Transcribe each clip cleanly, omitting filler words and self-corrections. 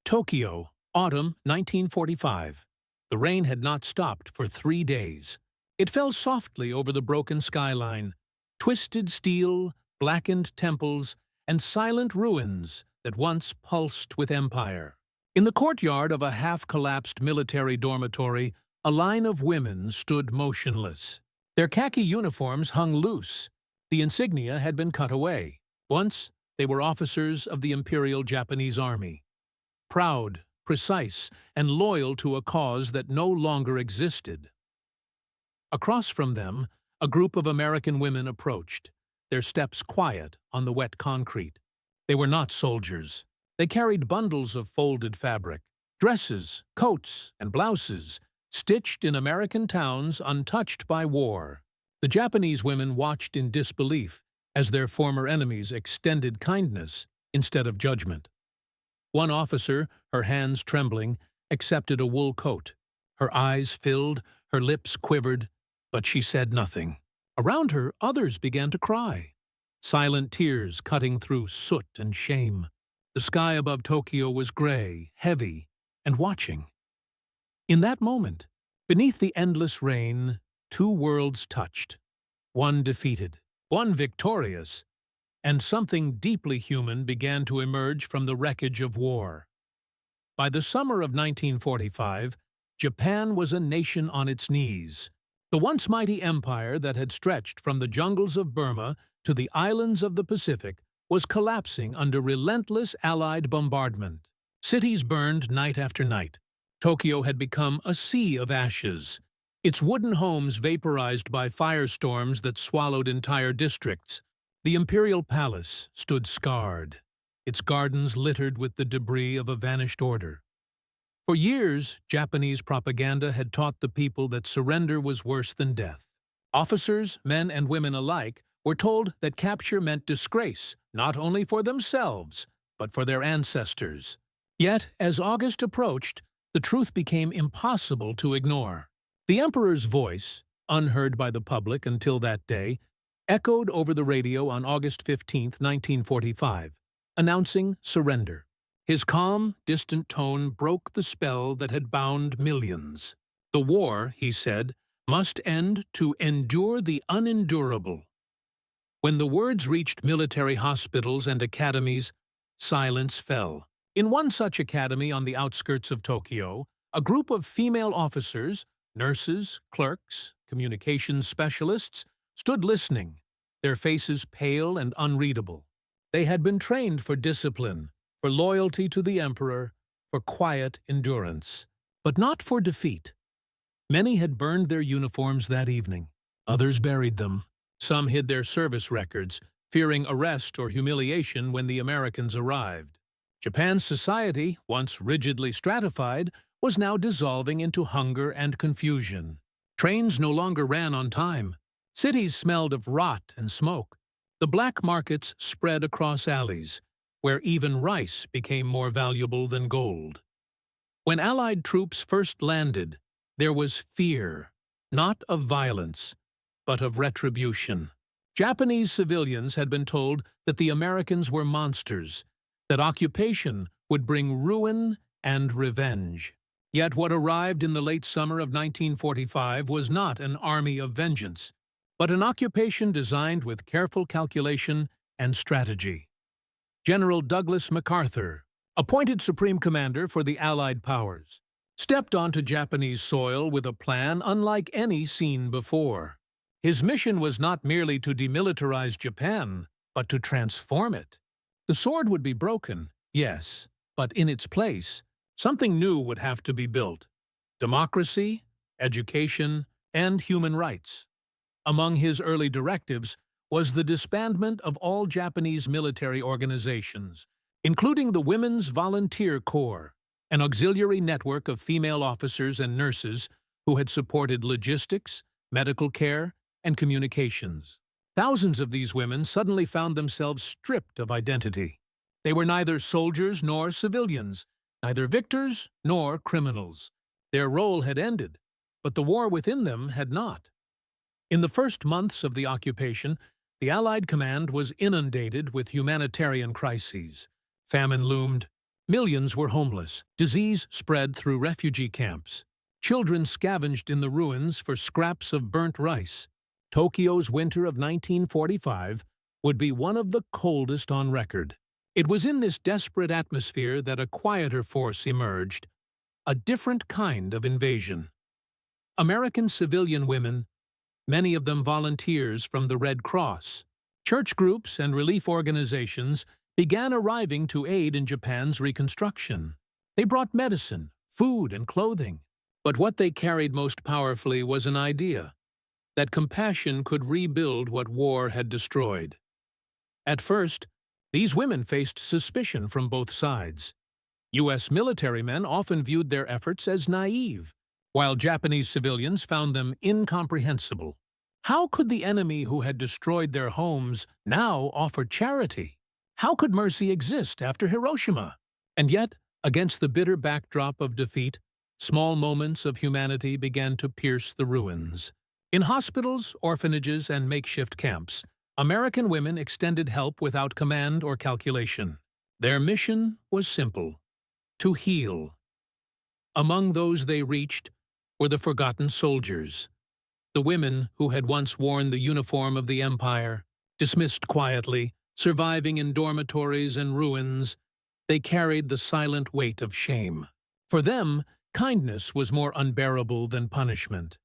Tokyo, autumn 1945. The rain had not stopped for 3 days. It fell softly over the broken skyline, twisted steel, blackened temples, and silent ruins that once pulsed with empire. In the courtyard of a half-collapsed military dormitory, a line of women stood motionless. Their khaki uniforms hung loose. The insignia had been cut away. Once, they were officers of the Imperial Japanese Army. Proud, precise, and loyal to a cause that no longer existed. Across from them, a group of American women approached, their steps quiet on the wet concrete. They were not soldiers. They carried bundles of folded fabric, dresses, coats, and blouses, stitched in American towns untouched by war. The Japanese women watched in disbelief as their former enemies extended kindness instead of judgment. One officer, her hands trembling, accepted a wool coat. Her eyes filled, her lips quivered, but she said nothing. Around her, others began to cry, silent tears cutting through soot and shame. The sky above Tokyo was gray, heavy, and watching. In that moment, beneath the endless rain, two worlds touched. One defeated, one victorious, and something deeply human began to emerge from the wreckage of war. By the summer of 1945, Japan was a nation on its knees. The once mighty empire that had stretched from the jungles of Burma to the islands of the Pacific was collapsing under relentless Allied bombardment. Cities burned night after night. Tokyo had become a sea of ashes, its wooden homes vaporized by firestorms that swallowed entire districts. The Imperial Palace stood scarred, its gardens littered with the debris of a vanished order. For years, Japanese propaganda had taught the people that surrender was worse than death. Officers, men and women alike, were told that capture meant disgrace, not only for themselves, but for their ancestors. Yet, as August approached, the truth became impossible to ignore. The emperor's voice, unheard by the public until that day, echoed over the radio on August 15, 1945, announcing surrender. His calm, distant tone broke the spell that had bound millions. The war, he said, must end to endure the unendurable. When the words reached military hospitals and academies, silence fell. In one such academy on the outskirts of Tokyo, a group of female officers, nurses, clerks, communications specialists, stood listening, their faces pale and unreadable. They had been trained for discipline, for loyalty to the emperor, for quiet endurance, but not for defeat. Many had burned their uniforms that evening. Others buried them. Some hid their service records, fearing arrest or humiliation when the Americans arrived. Japan's society, once rigidly stratified, was now dissolving into hunger and confusion. Trains no longer ran on time. Cities smelled of rot and smoke. The black markets spread across alleys, where even rice became more valuable than gold. When Allied troops first landed, there was fear, not of violence, but of retribution. Japanese civilians had been told that the Americans were monsters, that occupation would bring ruin and revenge. Yet what arrived in the late summer of 1945 was not an army of vengeance, but an occupation designed with careful calculation and strategy. General Douglas MacArthur, appointed Supreme Commander for the Allied powers, stepped onto Japanese soil with a plan unlike any seen before. His mission was not merely to demilitarize Japan, but to transform it. The sword would be broken, yes, but in its place, something new would have to be built: democracy, education, and human rights. Among his early directives was the disbandment of all Japanese military organizations, including the Women's Volunteer Corps, an auxiliary network of female officers and nurses who had supported logistics, medical care, and communications. Thousands of these women suddenly found themselves stripped of identity. They were neither soldiers nor civilians, neither victors nor criminals. Their role had ended, but the war within them had not. In the first months of the occupation, the Allied command was inundated with humanitarian crises. Famine loomed, Millions were homeless. Disease spread through refugee camps. Children scavenged in the ruins for scraps of burnt rice. Tokyo's winter of 1945 would be one of the coldest on record. It was in this desperate atmosphere that a quieter force emerged, a different kind of invasion. American civilian women, many of them volunteers from the Red Cross, church groups and relief organizations, began arriving to aid in Japan's reconstruction. They brought medicine, food, and clothing. But what they carried most powerfully was an idea that compassion could rebuild what war had destroyed. At first, these women faced suspicion from both sides. U.S. military men often viewed their efforts as naive, while Japanese civilians found them incomprehensible. How could the enemy who had destroyed their homes now offer charity? How could mercy exist after Hiroshima? And yet, against the bitter backdrop of defeat, small moments of humanity began to pierce the ruins. In hospitals, orphanages, and makeshift camps, American women extended help without command or calculation. Their mission was simple: to heal. Among those they reached were the forgotten soldiers, the women who had once worn the uniform of the empire, dismissed quietly, surviving in dormitories and ruins. They carried the silent weight of shame. For them, kindness was more unbearable than punishment.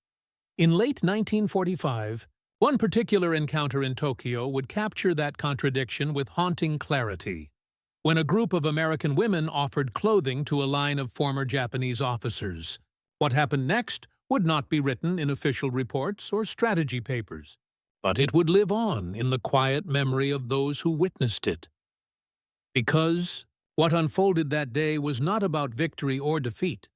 In late 1945, one particular encounter in Tokyo would capture that contradiction with haunting clarity, when a group of American women offered clothing to a line of former Japanese officers. What happened next would not be written in official reports or strategy papers, but it would live on in the quiet memory of those who witnessed it. Because what unfolded that day was not about victory or defeat.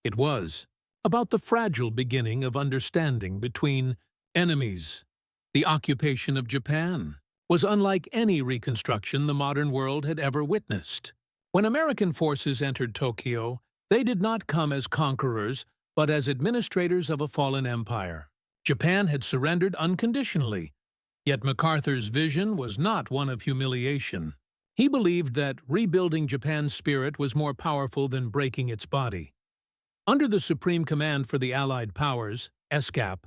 It was about the fragile beginning of understanding between enemies. The occupation of Japan was unlike any reconstruction the modern world had ever witnessed. When American forces entered Tokyo, they did not come as conquerors, but as administrators of a fallen empire. Japan had surrendered unconditionally, yet MacArthur's vision was not one of humiliation. He believed that rebuilding Japan's spirit was more powerful than breaking its body. Under the Supreme Command for the Allied Powers, SCAP,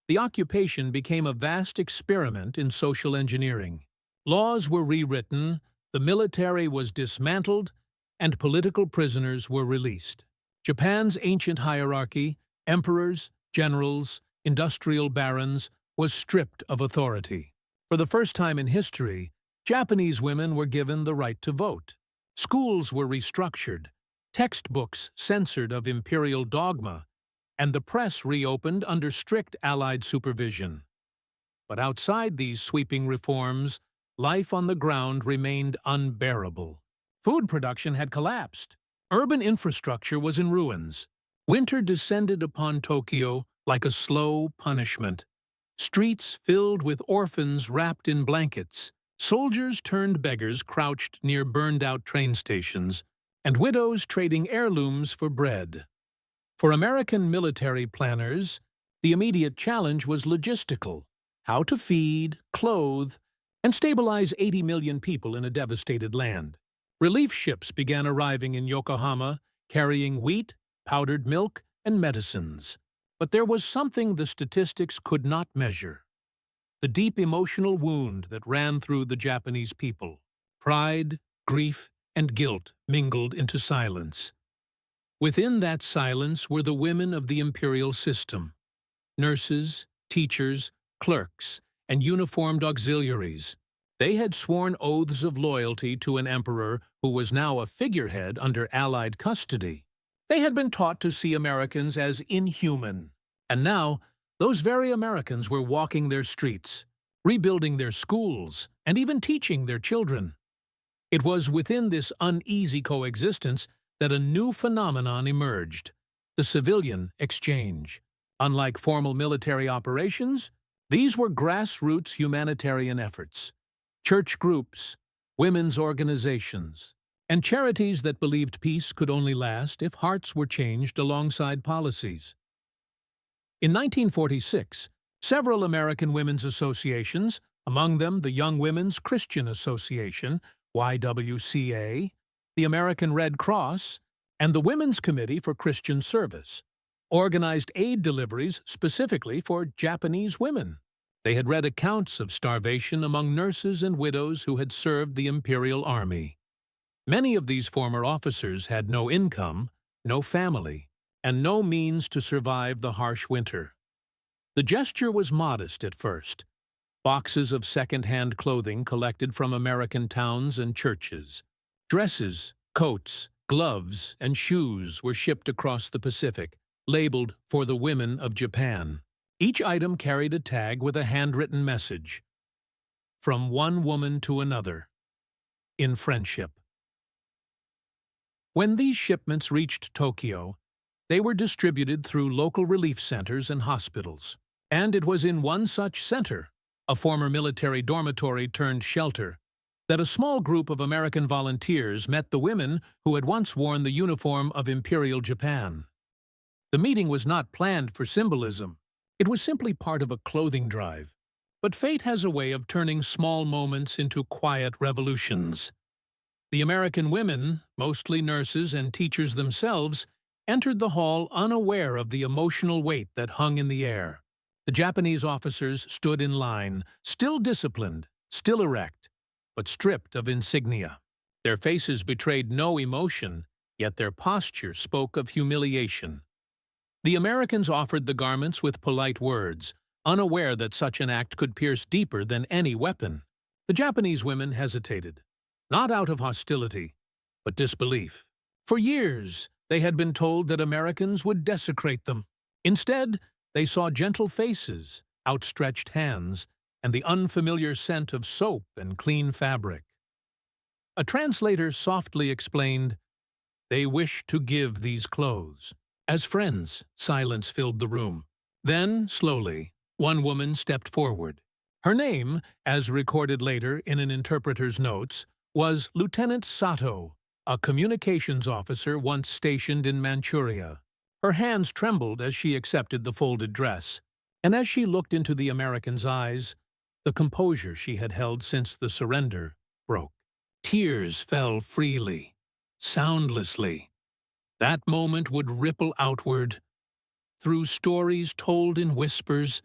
the occupation became a vast experiment in social engineering. Laws were rewritten, the military was dismantled, and political prisoners were released. Japan's ancient hierarchy, emperors, generals, industrial barons, was stripped of authority. For the first time in history, Japanese women were given the right to vote. Schools were restructured, textbooks censored of imperial dogma, and the press reopened under strict Allied supervision. But outside these sweeping reforms, life on the ground remained unbearable. Food production had collapsed. Urban infrastructure was in ruins. Winter descended upon Tokyo like a slow punishment. Streets filled with orphans wrapped in blankets, soldiers turned beggars crouched near burned-out train stations, and widows trading heirlooms for bread. For American military planners, the immediate challenge was logistical: how to feed, clothe, and stabilize 80 million people in a devastated land. Relief ships began arriving in Yokohama, carrying wheat, powdered milk, and medicines. But there was something the statistics could not measure: the deep emotional wound that ran through the Japanese people. Pride, grief, and guilt mingled into silence. Within that silence were the women of the imperial system: nurses, teachers, clerks, and uniformed auxiliaries. They had sworn oaths of loyalty to an emperor who was now a figurehead under Allied custody. They had been taught to see Americans as inhuman. And now, those very Americans were walking their streets, rebuilding their schools, and even teaching their children. It was within this uneasy coexistence that a new phenomenon emerged: the civilian exchange. Unlike formal military operations, these were grassroots humanitarian efforts. Church groups, women's organizations, and charities that believed peace could only last if hearts were changed alongside policies. In 1946, several American women's associations, among them the Young Women's Christian Association, YWCA, the American Red Cross, and the Women's Committee for Christian Service organized aid deliveries specifically for Japanese women. They had read accounts of starvation among nurses and widows who had served the Imperial Army. Many of these former officers had no income, no family, and no means to survive the harsh winter. The gesture was modest at first. Boxes of second-hand clothing collected from American towns and churches. Dresses, coats, gloves, and shoes were shipped across the Pacific, labeled "For the Women of Japan." Each item carried a tag with a handwritten message. From one woman to another. In friendship. When these shipments reached Tokyo, they were distributed through local relief centers and hospitals. And it was in one such center, a former military dormitory turned shelter, that a small group of American volunteers met the women who had once worn the uniform of Imperial Japan. The meeting was not planned for symbolism. It was simply part of a clothing drive. But fate has a way of turning small moments into quiet revolutions. The American women, mostly nurses and teachers themselves, entered the hall unaware of the emotional weight that hung in the air. The Japanese officers stood in line, still disciplined, still erect, but stripped of insignia. Their faces betrayed no emotion, yet their posture spoke of humiliation. The Americans offered the garments with polite words, unaware that such an act could pierce deeper than any weapon. The Japanese women hesitated, not out of hostility, but disbelief. For years, they had been told that Americans would desecrate them. Instead, they saw gentle faces, outstretched hands, and the unfamiliar scent of soap and clean fabric. A translator softly explained, "They wish to give these clothes." As friends, silence filled the room. Then, slowly, one woman stepped forward. Her name, as recorded later in an interpreter's notes, was Lieutenant Sato, a communications officer once stationed in Manchuria. Her hands trembled as she accepted the folded dress, and as she looked into the American's eyes, the composure she had held since the surrender broke. Tears fell freely, soundlessly. That moment would ripple outward, through stories told in whispers,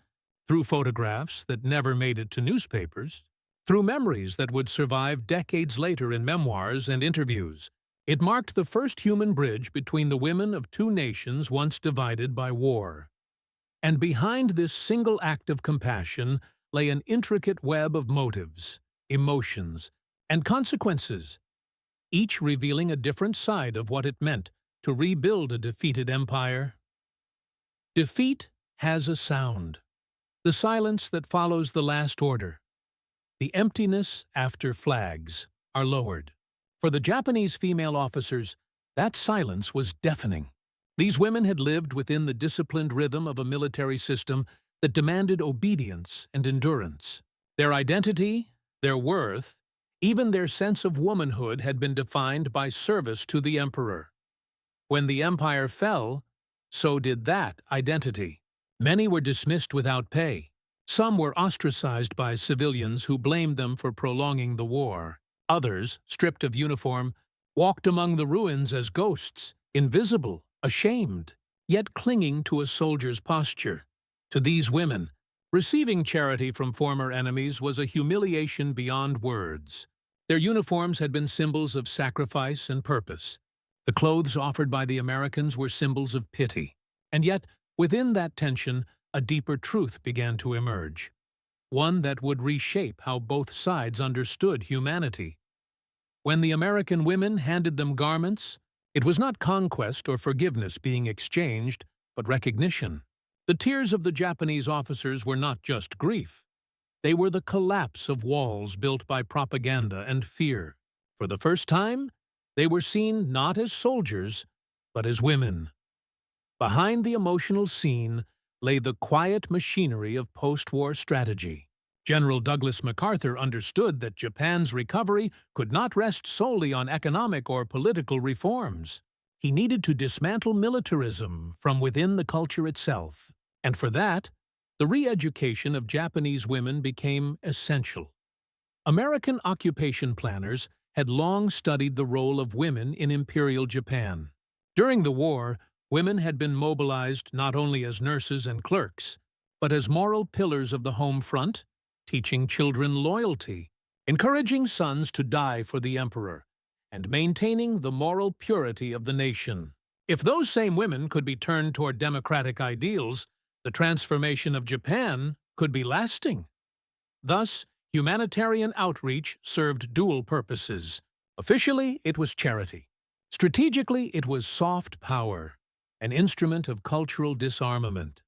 through photographs that never made it to newspapers, through memories that would survive decades later in memoirs and interviews. It marked the first human bridge between the women of two nations once divided by war. And behind this single act of compassion lay an intricate web of motives, emotions, and consequences, each revealing a different side of what it meant to rebuild a defeated empire. Defeat has a sound, the silence that follows the last order. The emptiness after flags are lowered. For the Japanese female officers, that silence was deafening. These women had lived within the disciplined rhythm of a military system that demanded obedience and endurance. Their identity, their worth, even their sense of womanhood had been defined by service to the emperor. When the empire fell, so did that identity. Many were dismissed without pay. Some were ostracized by civilians who blamed them for prolonging the war. Others, stripped of uniform, walked among the ruins as ghosts, invisible, ashamed, yet clinging to a soldier's posture. To these women, receiving charity from former enemies was a humiliation beyond words. Their uniforms had been symbols of sacrifice and purpose. The clothes offered by the Americans were symbols of pity. And yet, within that tension, a deeper truth began to emerge. One that would reshape how both sides understood humanity. When the American women handed them garments, it was not conquest or forgiveness being exchanged, but recognition. The tears of the Japanese officers were not just grief. They were the collapse of walls built by propaganda and fear. For the first time, they were seen not as soldiers, but as women. Behind the emotional scene lay the quiet machinery of post-war strategy. General Douglas MacArthur understood that Japan's recovery could not rest solely on economic or political reforms. He needed to dismantle militarism from within the culture itself. And for that, the re-education of Japanese women became essential. American occupation planners had long studied the role of women in Imperial Japan. During the war, women had been mobilized not only as nurses and clerks, but as moral pillars of the home front, teaching children loyalty, encouraging sons to die for the emperor, and maintaining the moral purity of the nation. If those same women could be turned toward democratic ideals, the transformation of Japan could be lasting. Thus, humanitarian outreach served dual purposes. Officially, it was charity. Strategically, it was soft power, an instrument of cultural disarmament.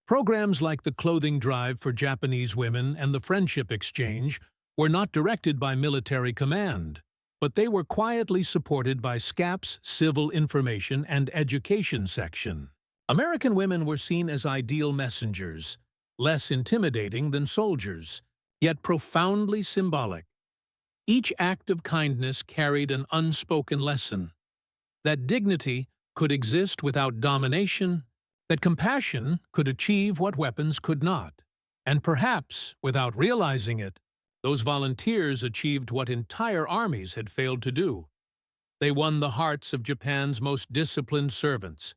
Programs like the clothing drive for Japanese women and the friendship exchange were not directed by military command, but they were quietly supported by SCAP's Civil Information and Education section. American women were seen as ideal messengers, less intimidating than soldiers, yet profoundly symbolic. Each act of kindness carried an unspoken lesson: that dignity could exist without domination, that compassion could achieve what weapons could not, and perhaps, without realizing it, those volunteers achieved what entire armies had failed to do. They won the hearts of Japan's most disciplined servants.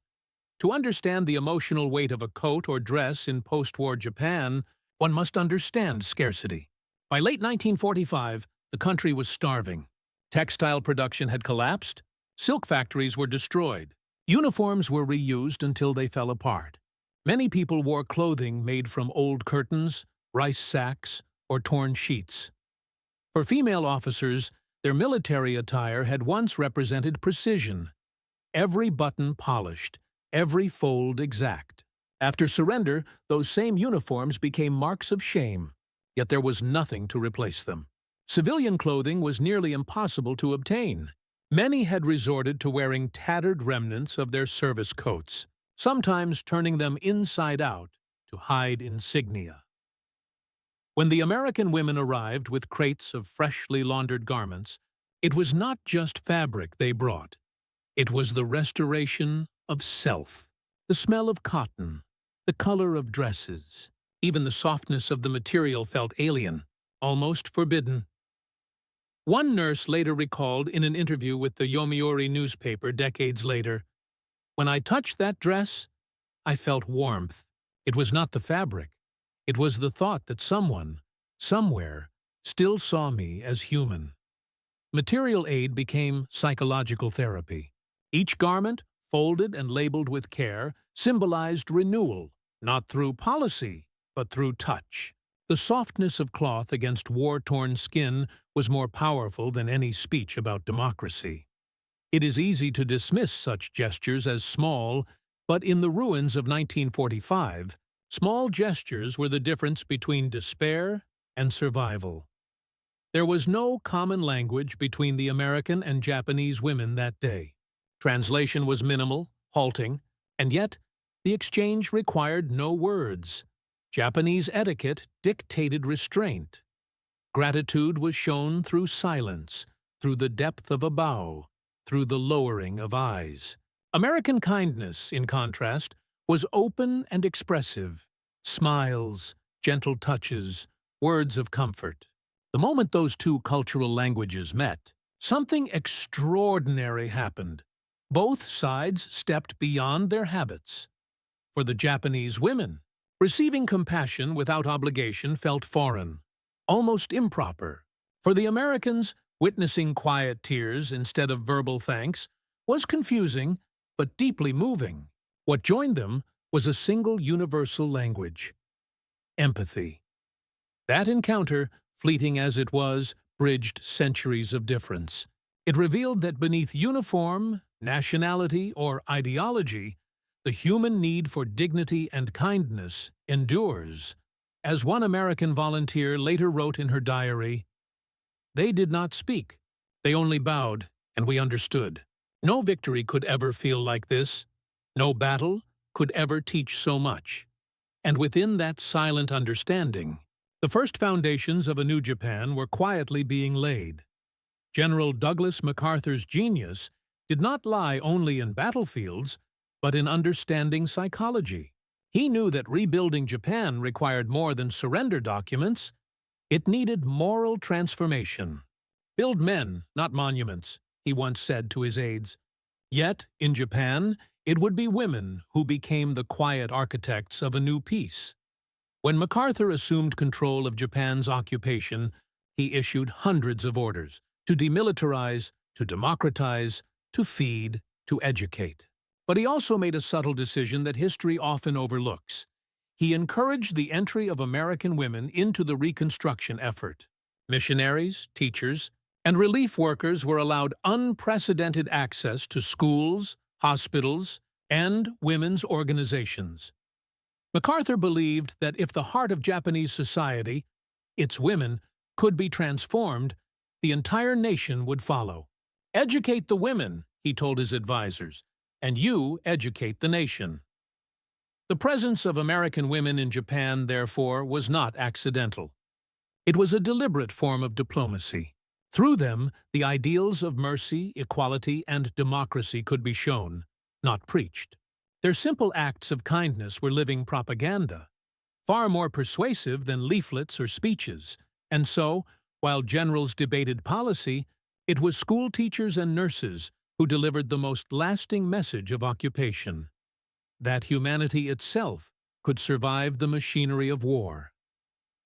To understand the emotional weight of a coat or dress in post-war Japan, one must understand scarcity. By late 1945, the country was starving. Textile production had collapsed, silk factories were destroyed, uniforms were reused until they fell apart. Many people wore clothing made from old curtains, rice sacks, or torn sheets. For female officers, their military attire had once represented precision, every button polished, every fold exact. After surrender, those same uniforms became marks of shame, yet there was nothing to replace them. Civilian clothing was nearly impossible to obtain. Many had resorted to wearing tattered remnants of their service coats, sometimes turning them inside out to hide insignia. When the American women arrived with crates of freshly laundered garments, it was not just fabric they brought. It was the restoration of self, the smell of cotton, the color of dresses. Even the softness of the material felt alien, almost forbidden. One nurse later recalled in an interview with the Yomiuri newspaper decades later, "When I touched that dress, I felt warmth. It was not the fabric. It was the thought that someone, somewhere, still saw me as human." Material aid became psychological therapy. Each garment, folded and labeled with care, symbolized renewal, not through policy, but through touch. The softness of cloth against war-torn skin was more powerful than any speech about democracy. It is easy to dismiss such gestures as small, but in the ruins of 1945, small gestures were the difference between despair and survival. There was no common language between the American and Japanese women that day. Translation was minimal, halting, and yet the exchange required no words. Japanese etiquette dictated restraint. Gratitude was shown through silence, through the depth of a bow, through the lowering of eyes. American kindness, in contrast, was open and expressive. Smiles, gentle touches, words of comfort. The moment those two cultural languages met, something extraordinary happened. Both sides stepped beyond their habits. For the Japanese women, receiving compassion without obligation felt foreign, almost improper. For the Americans, witnessing quiet tears instead of verbal thanks was confusing but deeply moving. What joined them was a single universal language: empathy. That encounter, fleeting as it was, bridged centuries of difference. It revealed that beneath uniform, nationality, or ideology, the human need for dignity and kindness endures. As one American volunteer later wrote in her diary, "They did not speak. They only bowed, and we understood. No victory could ever feel like this. No battle could ever teach so much." And within that silent understanding, the first foundations of a new Japan were quietly being laid. General Douglas MacArthur's genius did not lie only in battlefields, but in understanding psychology. He knew that rebuilding Japan required more than surrender documents. It needed moral transformation. "Build men, not monuments," he once said to his aides. Yet, in Japan, it would be women who became the quiet architects of a new peace. When MacArthur assumed control of Japan's occupation, he issued hundreds of orders to demilitarize, to democratize, to feed, to educate. But he also made a subtle decision that history often overlooks. He encouraged the entry of American women into the Reconstruction effort. Missionaries, teachers, and relief workers were allowed unprecedented access to schools, hospitals, and women's organizations. MacArthur believed that if the heart of Japanese society, its women, could be transformed, the entire nation would follow. "Educate the women," he told his advisors, "and you educate the nation." The presence of American women in Japan, therefore, was not accidental. It was a deliberate form of diplomacy. Through them, the ideals of mercy, equality, and democracy could be shown, not preached. Their simple acts of kindness were living propaganda, far more persuasive than leaflets or speeches, and so, while generals debated policy, it was school teachers and nurses who delivered the most lasting message of occupation: that humanity itself could survive the machinery of war.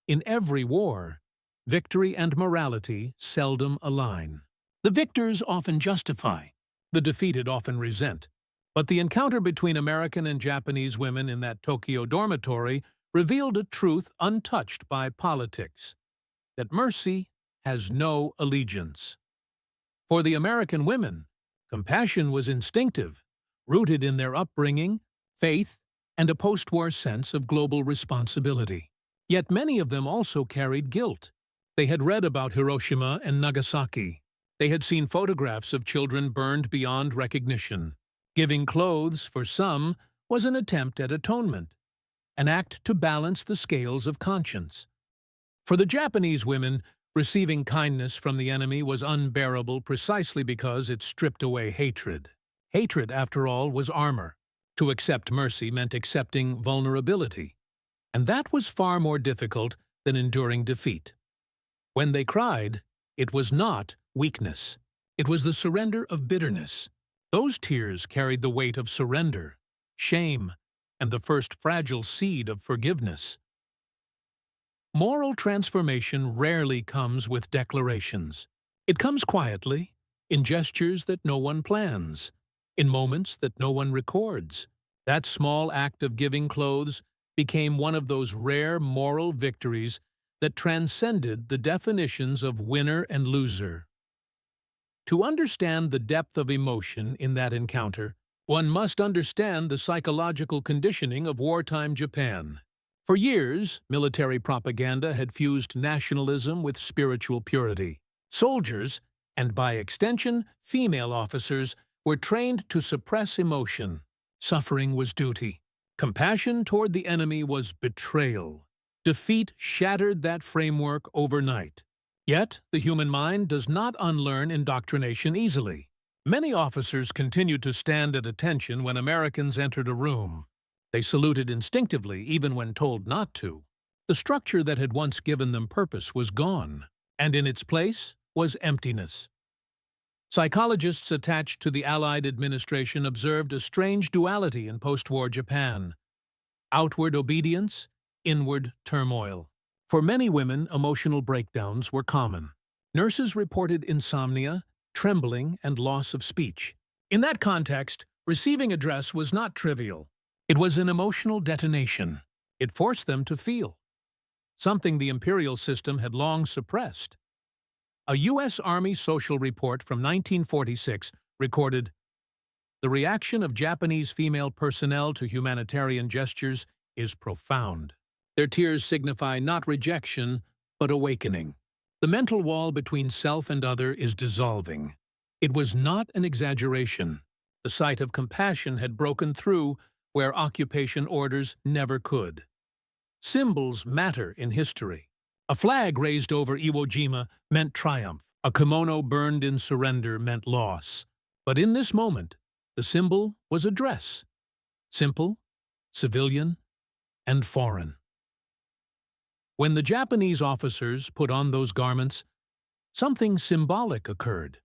In every war, victory and morality seldom align. The victors often justify, the defeated often resent. But the encounter between American and Japanese women in that Tokyo dormitory revealed a truth untouched by politics: that mercy has no allegiance. For the American women, compassion was instinctive, rooted in their upbringing, faith, and a post-war sense of global responsibility. Yet many of them also carried guilt. They had read about Hiroshima and Nagasaki. They had seen photographs of children burned beyond recognition. Giving clothes, for some, was an attempt at atonement, an act to balance the scales of conscience. For the Japanese women, receiving kindness from the enemy was unbearable precisely because it stripped away hatred. Hatred, after all, was armor. To accept mercy meant accepting vulnerability, and that was far more difficult than enduring defeat. When they cried, it was not weakness. It was the surrender of bitterness. Those tears carried the weight of surrender, shame, and the first fragile seed of forgiveness. Moral transformation rarely comes with declarations. It comes quietly, in gestures that no one plans, in moments that no one records. That small act of giving clothes became one of those rare moral victories that transcended the definitions of winner and loser. To understand the depth of emotion in that encounter, one must understand the psychological conditioning of wartime Japan. For years, military propaganda had fused nationalism with spiritual purity. Soldiers, and by extension, female officers, were trained to suppress emotion. Suffering was duty. Compassion toward the enemy was betrayal. Defeat shattered that framework overnight. Yet, the human mind does not unlearn indoctrination easily. Many officers continued to stand at attention when Americans entered a room. They saluted instinctively, even when told not to. The structure that had once given them purpose was gone, and in its place was emptiness. Psychologists attached to the Allied administration observed a strange duality in post-war Japan: outward obedience, inward turmoil. For many women, emotional breakdowns were common. Nurses reported insomnia, trembling, and loss of speech. In that context, receiving a dress was not trivial. It was an emotional detonation. It forced them to feel, something the imperial system had long suppressed. A U.S. Army social report from 1946 recorded, "The reaction of Japanese female personnel to humanitarian gestures is profound. Their tears signify not rejection, but awakening. The mental wall between self and other is dissolving." It was not an exaggeration. The sight of compassion had broken through where occupation orders never could. Symbols matter in history. A flag raised over Iwo Jima meant triumph. A kimono burned in surrender meant loss. But in this moment, the symbol was a dress. Simple, civilian, and foreign. When the Japanese officers put on those garments, something symbolic occurred.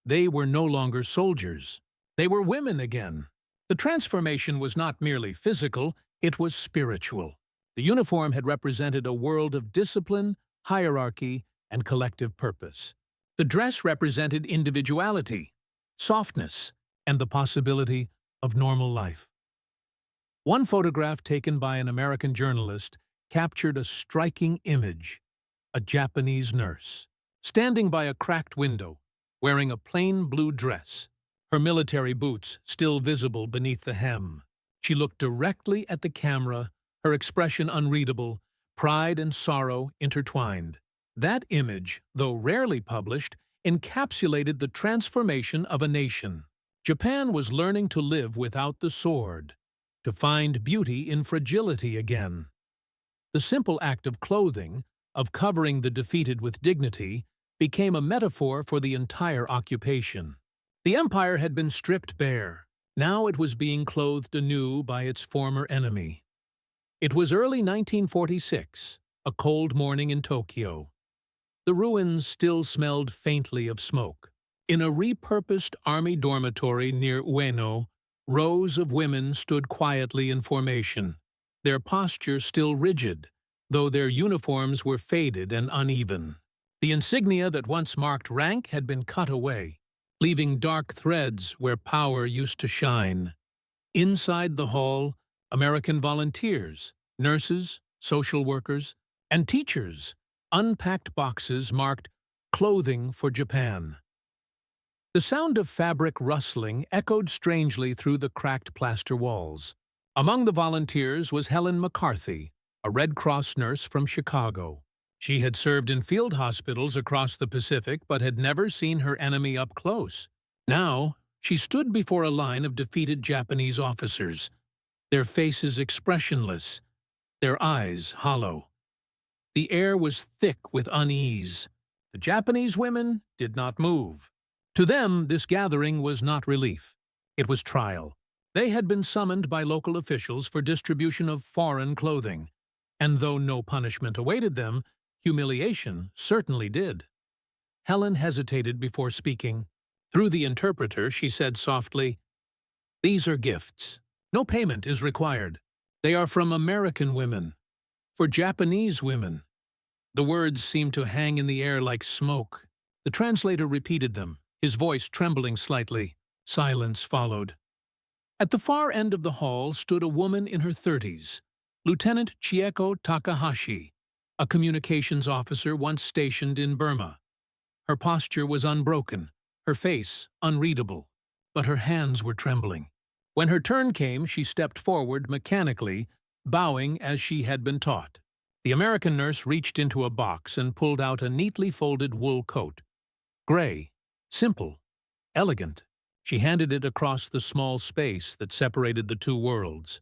They were no longer soldiers. They were women again. The transformation was not merely physical, it was spiritual. The uniform had represented a world of discipline, hierarchy, and collective purpose. The dress represented individuality, softness, and the possibility of normal life. One photograph taken by an American journalist captured a striking image: a Japanese nurse, standing by a cracked window, wearing a plain blue dress, her military boots still visible beneath the hem. She looked directly at the camera, her expression unreadable, pride and sorrow intertwined. That image, though rarely published, encapsulated the transformation of a nation. Japan was learning to live without the sword, to find beauty in fragility again. The simple act of clothing, of covering the defeated with dignity, became a metaphor for the entire occupation. The empire had been stripped bare. Now it was being clothed anew by its former enemy. It was early 1946, a cold morning in Tokyo. The ruins still smelled faintly of smoke. In a repurposed army dormitory near Ueno, rows of women stood quietly in formation, their posture still rigid, though their uniforms were faded and uneven. The insignia that once marked rank had been cut away, leaving dark threads where power used to shine. Inside the hall, American volunteers, nurses, social workers, and teachers unpacked boxes marked "Clothing for Japan." The sound of fabric rustling echoed strangely through the cracked plaster walls. Among the volunteers was Helen McCarthy, a Red Cross nurse from Chicago. She had served in field hospitals across the Pacific but had never seen her enemy up close. Now, she stood before a line of defeated Japanese officers, their faces expressionless, their eyes hollow. The air was thick with unease. The Japanese women did not move. To them, this gathering was not relief. It was trial. They had been summoned by local officials for distribution of foreign clothing, and though no punishment awaited them, humiliation certainly did. Helen hesitated before speaking. Through the interpreter, she said softly, "These are gifts. No payment is required. They are from American women, for Japanese women." The words seemed to hang in the air like smoke. The translator repeated them, his voice trembling slightly. Silence followed. At the far end of the hall stood a woman in her 30s, Lieutenant Chieko Takahashi, a communications officer once stationed in Burma. Her posture was unbroken, her face unreadable, but her hands were trembling. When her turn came, she stepped forward mechanically, bowing as she had been taught. The American nurse reached into a box and pulled out a neatly folded wool coat. Gray, simple, elegant. She handed it across the small space that separated the two worlds.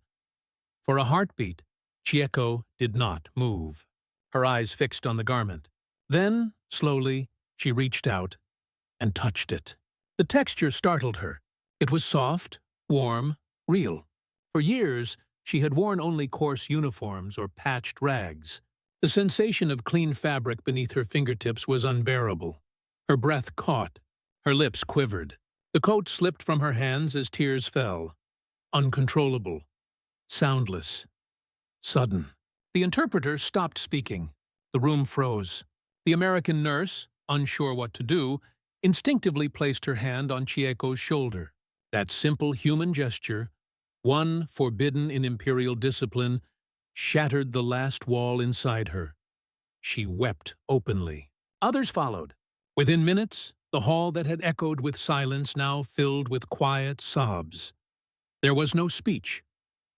For a heartbeat, Chieko did not move, her eyes fixed on the garment. Then, slowly, she reached out and touched it. The texture startled her. It was soft, warm, real. For years, she had worn only coarse uniforms or patched rags. The sensation of clean fabric beneath her fingertips was unbearable. Her breath caught. Her lips quivered. The coat slipped from her hands as tears fell. Uncontrollable. Soundless. Sudden. The interpreter stopped speaking. The room froze. The American nurse, unsure what to do, instinctively placed her hand on Chieko's shoulder. That simple human gesture, one forbidden in imperial discipline, shattered the last wall inside her. She wept openly. Others followed. Within minutes, the hall that had echoed with silence now filled with quiet sobs. There was no speech,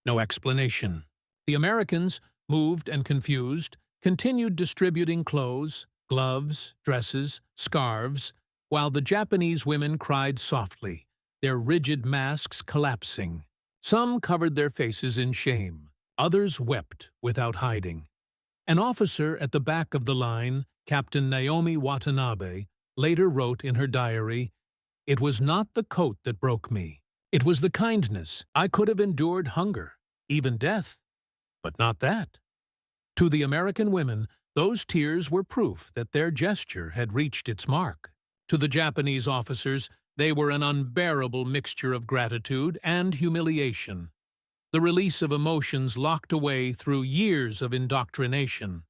no explanation. The Americans, moved and confused, continued distributing clothes, gloves, dresses, scarves, while the Japanese women cried softly, their rigid masks collapsing. Some covered their faces in shame. Others wept without hiding. An officer at the back of the line, Captain Naomi Watanabe, later wrote in her diary, "It was not the coat that broke me. It was the kindness. I could have endured hunger, even death, but not that." To the American women, Those tears were proof that their gesture had reached its mark. To the Japanese officers, they were an unbearable mixture of gratitude and humiliation, the release of emotions locked away through years of indoctrination.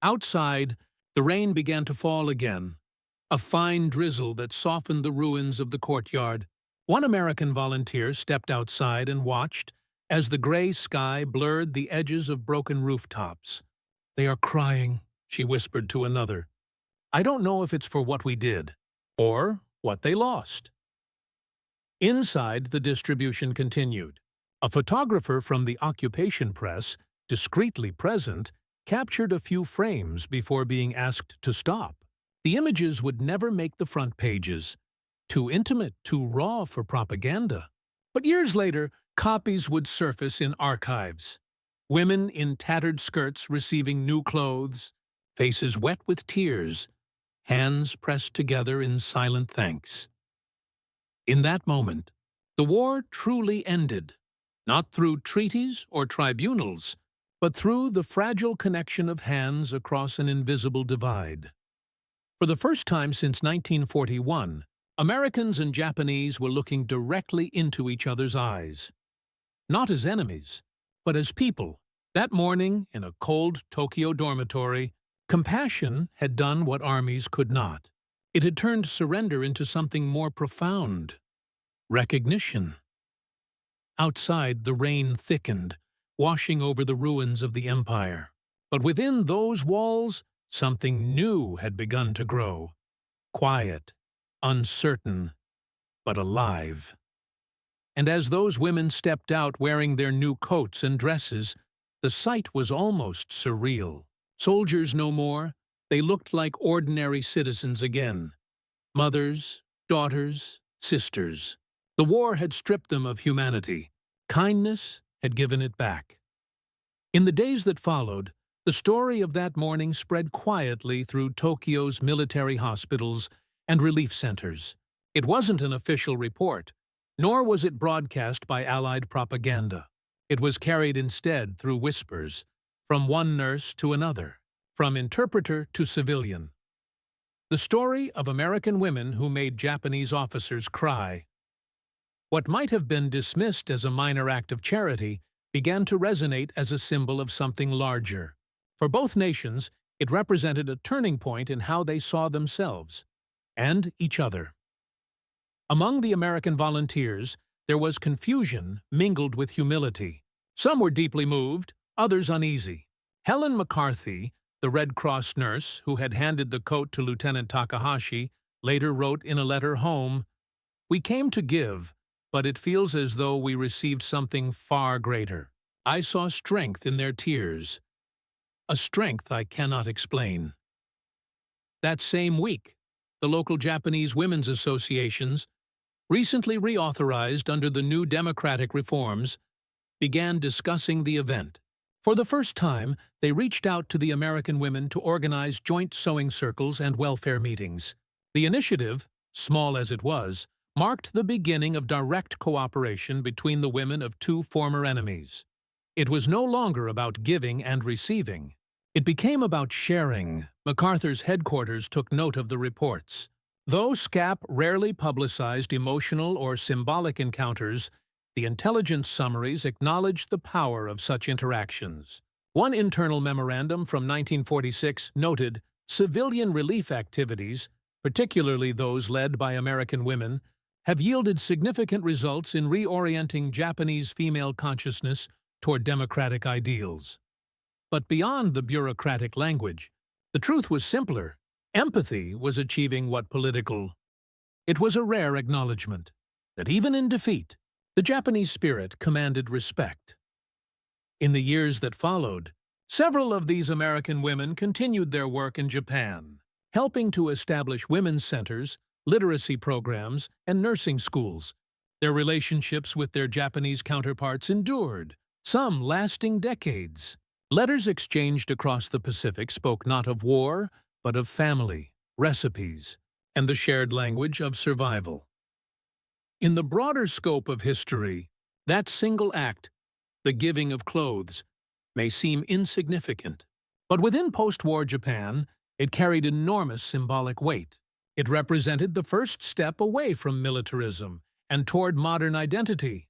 Outside, the rain began to fall again, a fine drizzle that softened the ruins of the courtyard. One American volunteer stepped outside and watched as the gray sky blurred the edges of broken rooftops. "They are crying," she whispered to another. "I don't know if it's for what we did, or what they lost." Inside, the distribution continued. A photographer from the occupation press, discreetly present, captured a few frames before being asked to stop. The images would never make the front pages. Too intimate, too raw for propaganda. But years later, copies would surface in archives. Women in tattered skirts receiving new clothes, faces wet with tears, hands pressed together in silent thanks. In that moment, the war truly ended, not through treaties or tribunals, but through the fragile connection of hands across an invisible divide. For the first time since 1941, Americans and Japanese were looking directly into each other's eyes. Not as enemies, but as people. That morning, in a cold Tokyo dormitory, compassion had done what armies could not. It had turned surrender into something more profound. Recognition. Outside, the rain thickened, washing over the ruins of the empire. But within those walls, something new had begun to grow. Quiet, uncertain, but alive. And as those women stepped out wearing their new coats and dresses, the sight was almost surreal. Soldiers no more, they looked like ordinary citizens again. Mothers, daughters, sisters. The war had stripped them of humanity. Kindness had given it back. In the days that followed, the story of that morning spread quietly through Tokyo's military hospitals and relief centers. It wasn't an official report, nor was it broadcast by Allied propaganda. It was carried instead through whispers, from one nurse to another, from interpreter to civilian. The story of American women who made Japanese officers cry. What might have been dismissed as a minor act of charity began to resonate as a symbol of something larger. For both nations, it represented a turning point in how they saw themselves and each other. Among the American volunteers, there was confusion mingled with humility. Some were deeply moved, others uneasy. Helen McCarthy, the Red Cross nurse who had handed the coat to Lieutenant Takahashi, later wrote in a letter home, "We came to give, but it feels as though we received something far greater. I saw strength in their tears, a strength I cannot explain." That same week, the local Japanese women's associations, recently reauthorized under the new democratic reforms, began discussing the event. For the first time, they reached out to the American women to organize joint sewing circles and welfare meetings. The initiative, small as it was, marked the beginning of direct cooperation between the women of two former enemies. It was no longer about giving and receiving. It became about sharing. MacArthur's headquarters took note of the reports. Though SCAP rarely publicized emotional or symbolic encounters, the intelligence summaries acknowledged the power of such interactions. One internal memorandum from 1946 noted civilian relief activities, particularly those led by American women, have yielded significant results in reorienting Japanese female consciousness toward democratic ideals. But beyond the bureaucratic language, the truth was simpler. Empathy was achieving what political. It was a rare acknowledgement that even in defeat, the Japanese spirit commanded respect. In the years that followed, several of these American women continued their work in Japan, helping to establish women's centers, literacy programs, and nursing schools. Their relationships with their Japanese counterparts endured, some lasting decades. Letters exchanged across the Pacific spoke not of war, but of family, recipes, and the shared language of survival. In the broader scope of history, that single act, the giving of clothes, may seem insignificant. But within post-war Japan, it carried enormous symbolic weight. It represented the first step away from militarism and toward modern identity.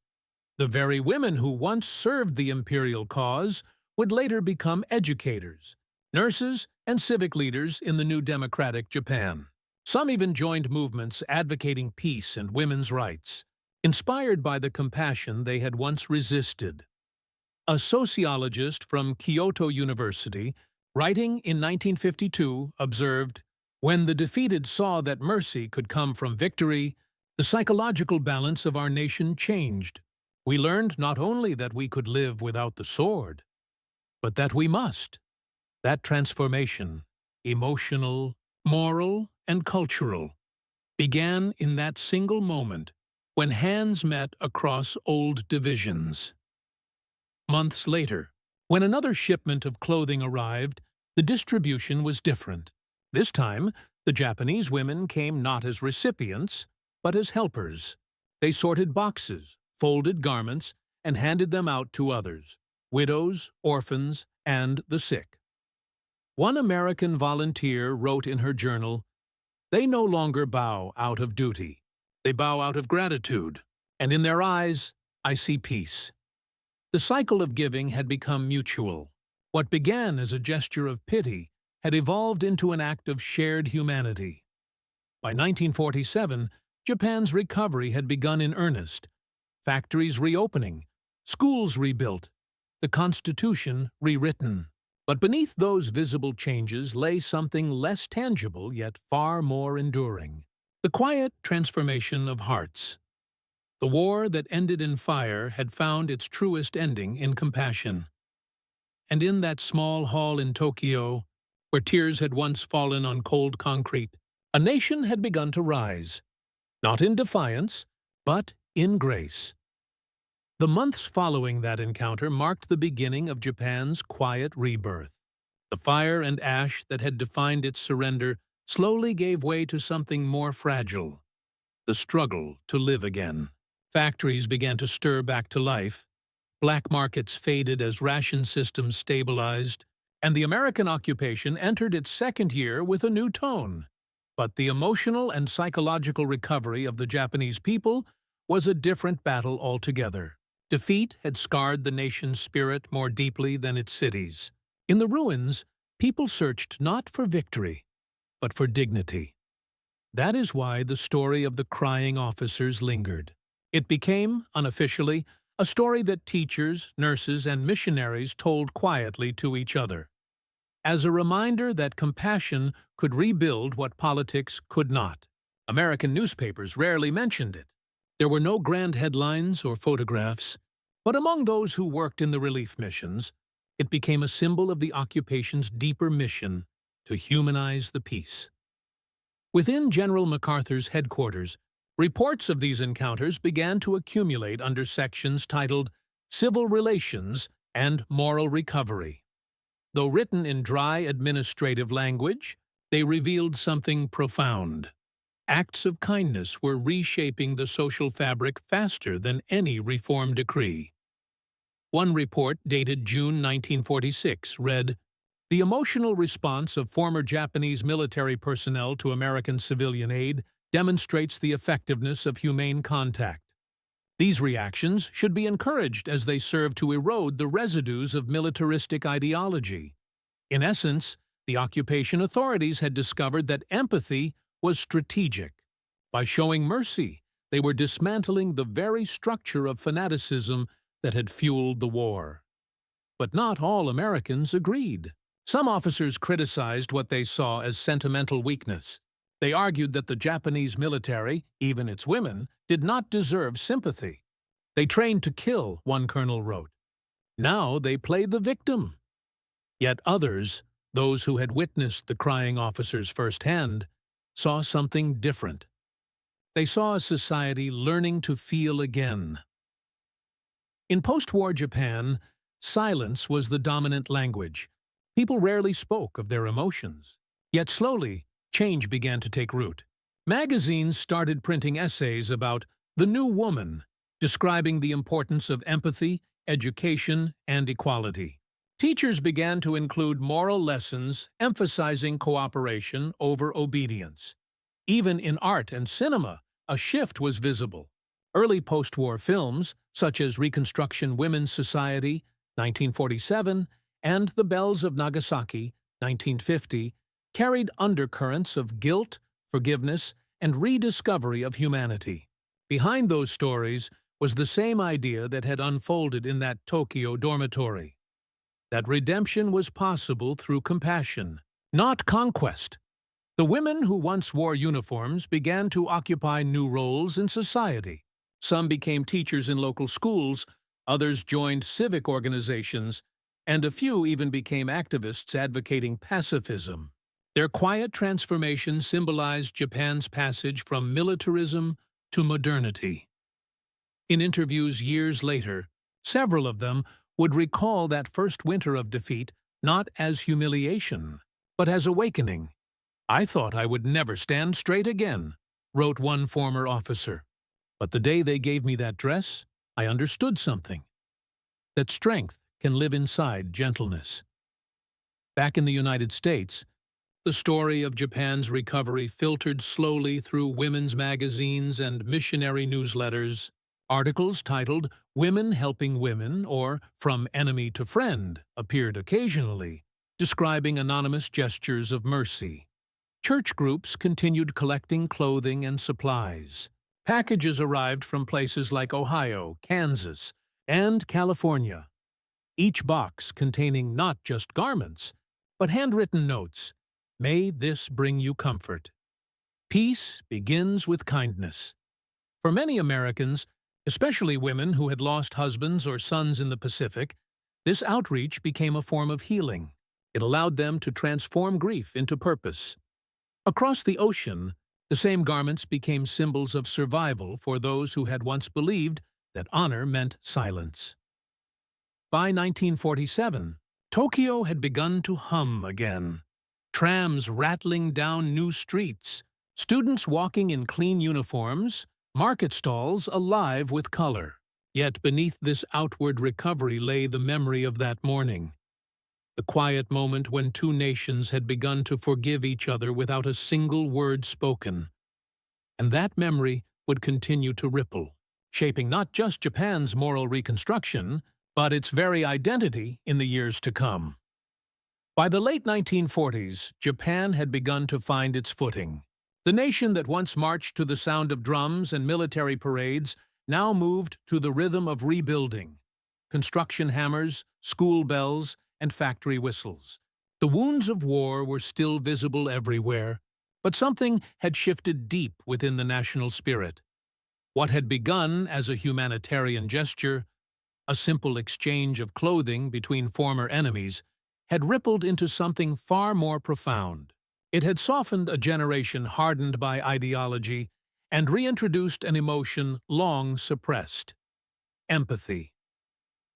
The very women who once served the imperial cause would later become educators, nurses, and civic leaders in the new democratic Japan. Some even joined movements advocating peace and women's rights, inspired by the compassion they had once resisted. A sociologist from Kyoto University, writing in 1952, observed, "When the defeated saw that mercy could come from victory, the psychological balance of our nation changed. We learned not only that we could live without the sword, but that we must." That transformation, emotional, moral, and cultural, began in that single moment when hands met across old divisions. Months later, when another shipment of clothing arrived, the distribution was different. This time, the Japanese women came not as recipients, but as helpers. They sorted boxes, folded garments, and handed them out to others: widows, orphans, and the sick. One American volunteer wrote in her journal, "They no longer bow out of duty. They bow out of gratitude, and in their eyes, I see peace." The cycle of giving had become mutual. What began as a gesture of pity had evolved into an act of shared humanity. By 1947, Japan's recovery had begun in earnest. Factories reopening, schools rebuilt, the Constitution rewritten. But beneath those visible changes lay something less tangible yet far more enduring: the quiet transformation of hearts. The war that ended in fire had found its truest ending in compassion. And in that small hall in Tokyo, where tears had once fallen on cold concrete, a nation had begun to rise, not in defiance, but in grace. The months following that encounter marked the beginning of Japan's quiet rebirth. The fire and ash that had defined its surrender slowly gave way to something more fragile: the struggle to live again. Factories began to stir back to life, black markets faded as ration systems stabilized, and the American occupation entered its second year with a new tone. But the emotional and psychological recovery of the Japanese people was a different battle altogether. Defeat had scarred the nation's spirit more deeply than its cities. In the ruins, people searched not for victory, but for dignity. That is why the story of the crying officers lingered. It became, unofficially, a story that teachers, nurses, and missionaries told quietly to each other, as a reminder that compassion could rebuild what politics could not. American newspapers rarely mentioned it. There were no grand headlines or photographs, but among those who worked in the relief missions, it became a symbol of the occupation's deeper mission to humanize the peace. Within General MacArthur's headquarters, reports of these encounters began to accumulate under sections titled Civil Relations and Moral Recovery. Though written in dry administrative language, they revealed something profound. Acts of kindness were reshaping the social fabric faster than any reform decree. One report, dated June 1946, read, "The emotional response of former Japanese military personnel to American civilian aid demonstrates the effectiveness of humane contact. These reactions should be encouraged as they serve to erode the residues of militaristic ideology." In essence, the occupation authorities had discovered that empathy was strategic. By showing mercy, they were dismantling the very structure of fanaticism that had fueled the war. But not all Americans agreed. Some officers criticized what they saw as sentimental weakness. They argued that the Japanese military, even its women, did not deserve sympathy. "They trained to kill," one colonel wrote. "Now they play the victim." Yet others, those who had witnessed the crying officers firsthand, saw something different. They saw a society learning to feel again. In post-war Japan, silence was the dominant language. People rarely spoke of their emotions. Yet slowly, change began to take root. Magazines started printing essays about the new woman, describing the importance of empathy, education, and equality. Teachers began to include moral lessons emphasizing cooperation over obedience. Even in art and cinema, a shift was visible. Early post-war films, such as Reconstruction Women's Society, 1947, and The Bells of Nagasaki, 1950, carried undercurrents of guilt, forgiveness, and rediscovery of humanity. Behind those stories was the same idea that had unfolded in that Tokyo dormitory: that redemption was possible through compassion, not conquest. The women who once wore uniforms began to occupy new roles in society. Some became teachers in local schools, others joined civic organizations, and a few even became activists advocating pacifism. Their quiet transformation symbolized Japan's passage from militarism to modernity. In interviews years later, several of them would recall that first winter of defeat not as humiliation, but as awakening. "I thought I would never stand straight again," wrote one former officer. "But the day they gave me that dress, I understood something: that strength can live inside gentleness." Back in the United States, the story of Japan's recovery filtered slowly through women's magazines and missionary newsletters. Articles titled "Women Helping Women" or "From Enemy to Friend" appeared occasionally, describing anonymous gestures of mercy. Church groups continued collecting clothing and supplies. Packages arrived from places like Ohio, Kansas, and California, each box containing not just garments, but handwritten notes. "May this bring you comfort. Peace begins with kindness." For many Americans, especially women who had lost husbands or sons in the Pacific, this outreach became a form of healing. It allowed them to transform grief into purpose. Across the ocean, the same garments became symbols of survival for those who had once believed that honor meant silence. By 1947, Tokyo had begun to hum again. Trams rattling down new streets, students walking in clean uniforms, market stalls alive with color. Yet beneath this outward recovery lay the memory of that morning, the quiet moment when two nations had begun to forgive each other without a single word spoken. And that memory would continue to ripple, shaping not just Japan's moral reconstruction, but its very identity in the years to come. By the late 1940s, Japan had begun to find its footing. The nation that once marched to the sound of drums and military parades now moved to the rhythm of rebuilding: construction hammers, school bells, and factory whistles. The wounds of war were still visible everywhere, but something had shifted deep within the national spirit. What had begun as a humanitarian gesture, a simple exchange of clothing between former enemies, had rippled into something far more profound. It had softened a generation hardened by ideology and reintroduced an emotion long suppressed: empathy.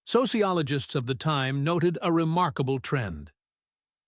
Sociologists of the time noted a remarkable trend.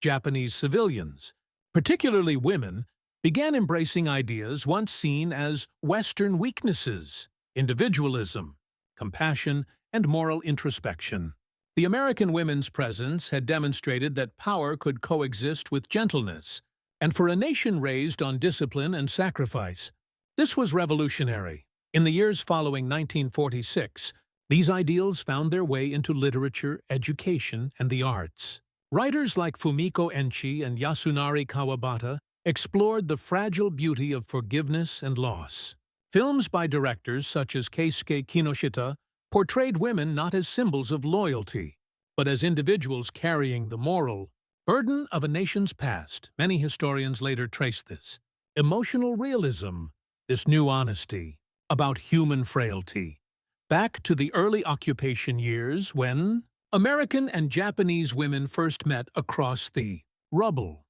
Japanese civilians, particularly women, began embracing ideas once seen as Western weaknesses: individualism, compassion, and moral introspection. The American women's presence had demonstrated that power could coexist with gentleness, and for a nation raised on discipline and sacrifice, this was revolutionary. In the years following 1946, these ideals found their way into literature, education, and the arts. Writers like Fumiko Enchi and Yasunari Kawabata explored the fragile beauty of forgiveness and loss. Films by directors such as Keisuke Kinoshita portrayed women not as symbols of loyalty, but as individuals carrying the moral burden of a nation's past. Many historians later traced this emotional realism, this new honesty about human frailty, back to the early occupation years when American and Japanese women first met across the rubble.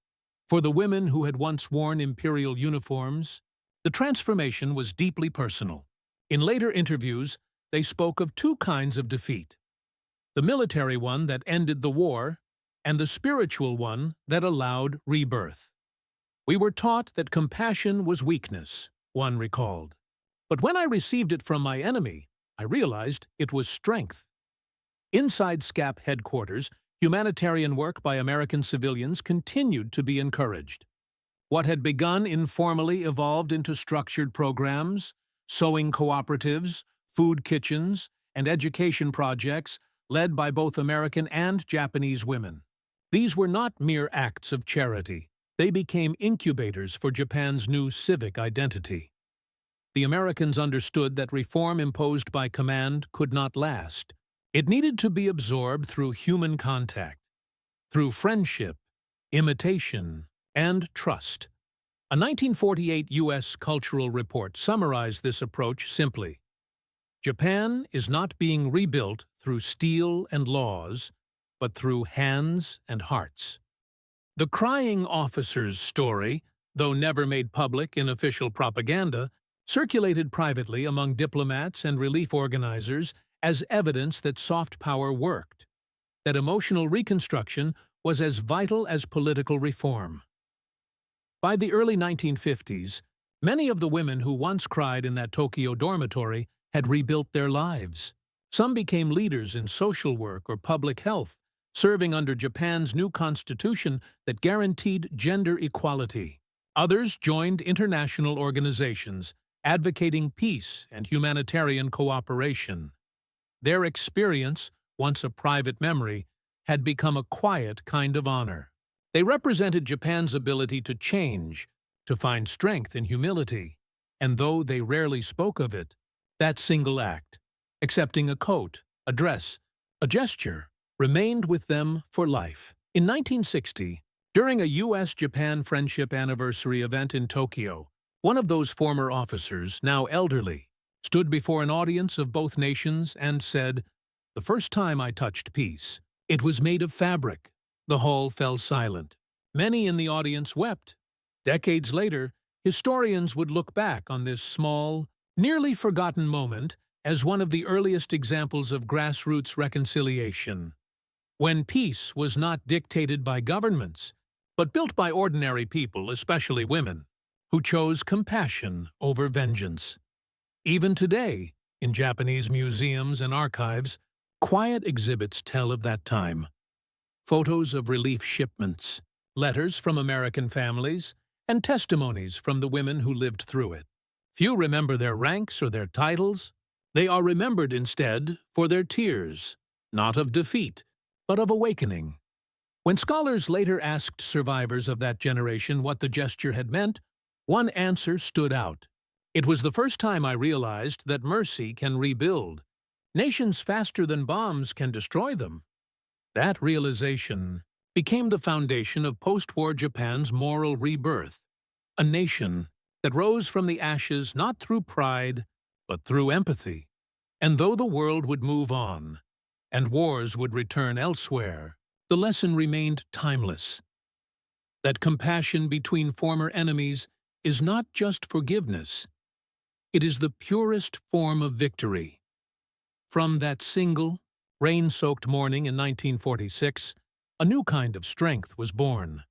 For the women who had once worn imperial uniforms, the transformation was deeply personal. In later interviews, they spoke of two kinds of defeat: the military one that ended the war, and the spiritual one that allowed rebirth. "We were taught that compassion was weakness," one recalled. "But when I received it from my enemy, I realized it was strength." Inside SCAP headquarters, Humanitarian work by American civilians continued to be encouraged. What had begun informally evolved into structured programs, sewing cooperatives, food kitchens, and education projects led by both American and Japanese women. These were not mere acts of charity. They became incubators for Japan's new civic identity. The Americans understood that reform imposed by command could not last. It needed to be absorbed through human contact, through friendship, imitation, and trust. A 1948 U.S. cultural report summarized this approach simply. Japan is not being rebuilt through steel and laws, but through hands and hearts. The crying officer's story, though never made public in official propaganda, circulated privately among diplomats and relief organizers as evidence that soft power worked, that emotional reconstruction was as vital as political reform. By the early 1950s, many of the women who once cried in that Tokyo dormitory had rebuilt their lives. Some became leaders in social work or public health, serving under Japan's new constitution that guaranteed gender equality. Others joined international organizations, advocating peace and humanitarian cooperation. Their experience, once a private memory, had become a quiet kind of honor. They represented Japan's ability to change, to find strength in humility, and though they rarely spoke of it, that single act, accepting a coat, a dress, a gesture, remained with them for life. In 1960, during a U.S.-Japan Friendship Anniversary event in Tokyo, one of those former officers, now elderly, stood before an audience of both nations and said, "The first time I touched peace, it was made of fabric." The hall fell silent. Many in the audience wept. Decades later, historians would look back on this small, nearly forgotten moment as one of the earliest examples of grassroots reconciliation, when peace was not dictated by governments, but built by ordinary people, especially women, who chose compassion over vengeance. Even today, in Japanese museums and archives, quiet exhibits tell of that time. Photos of relief shipments, letters from American families, and testimonies from the women who lived through it. Few remember their ranks or their titles. They are remembered instead for their tears, not of defeat, but of awakening. When scholars later asked survivors of that generation what the gesture had meant, one answer stood out. "It was the first time I realized that mercy can rebuild. Nations faster than bombs can destroy them." That realization became the foundation of post-war Japan's moral rebirth, a nation that rose from the ashes not through pride, but through empathy. And though the world would move on, and wars would return elsewhere, the lesson remained timeless. That compassion between former enemies is not just forgiveness, it is the purest form of victory. From that single, rain-soaked morning in 1946, a new kind of strength was born,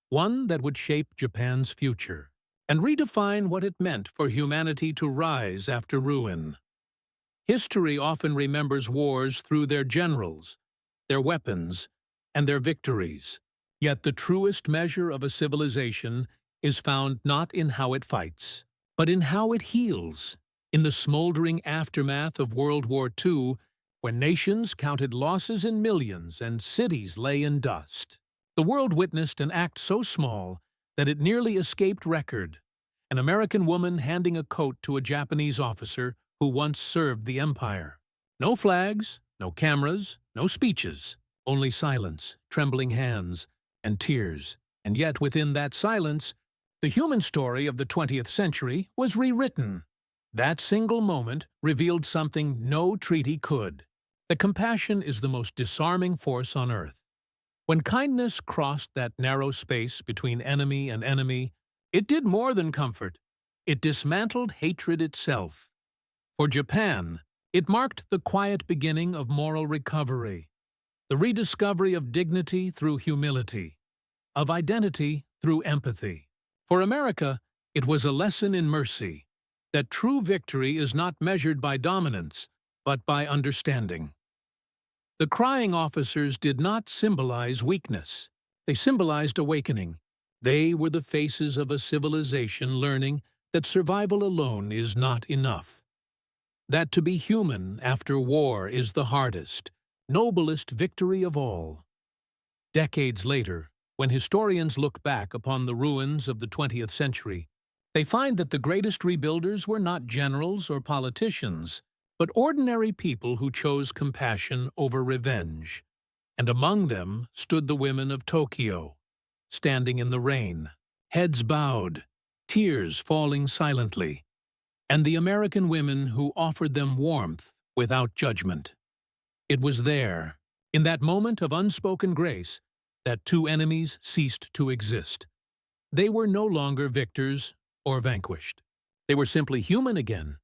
one that would shape Japan's future and redefine what it meant for humanity to rise after ruin. History often remembers wars through their generals, their weapons, and their victories. Yet the truest measure of a civilization is found not in how it fights, but in how it heals. In the smoldering aftermath of World War II, when nations counted losses in millions and cities lay in dust, the world witnessed an act so small that it nearly escaped record: an American woman handing a coat to a Japanese officer who once served the empire. No flags, no cameras, no speeches, only silence, trembling hands, and tears. And yet within that silence, the human story of the 20th century was rewritten. That single moment revealed something no treaty could: that compassion is the most disarming force on earth. When kindness crossed that narrow space between enemy and enemy, it did more than comfort. It dismantled hatred itself. For Japan, it marked the quiet beginning of moral recovery, the rediscovery of dignity through humility, of identity through empathy. For America, it was a lesson in mercy, that true victory is not measured by dominance, but by understanding. The crying officers did not symbolize weakness. They symbolized awakening. They were the faces of a civilization learning that survival alone is not enough. That to be human after war is the hardest, noblest victory of all. Decades later, when historians look back upon the ruins of the 20th century, they find that the greatest rebuilders were not generals or politicians, but ordinary people who chose compassion over revenge. And among them stood the women of Tokyo, standing in the rain, heads bowed, tears falling silently, and the American women who offered them warmth without judgment. It was there, in that moment of unspoken grace, that two enemies ceased to exist. They were no longer victors or vanquished. They were simply human again,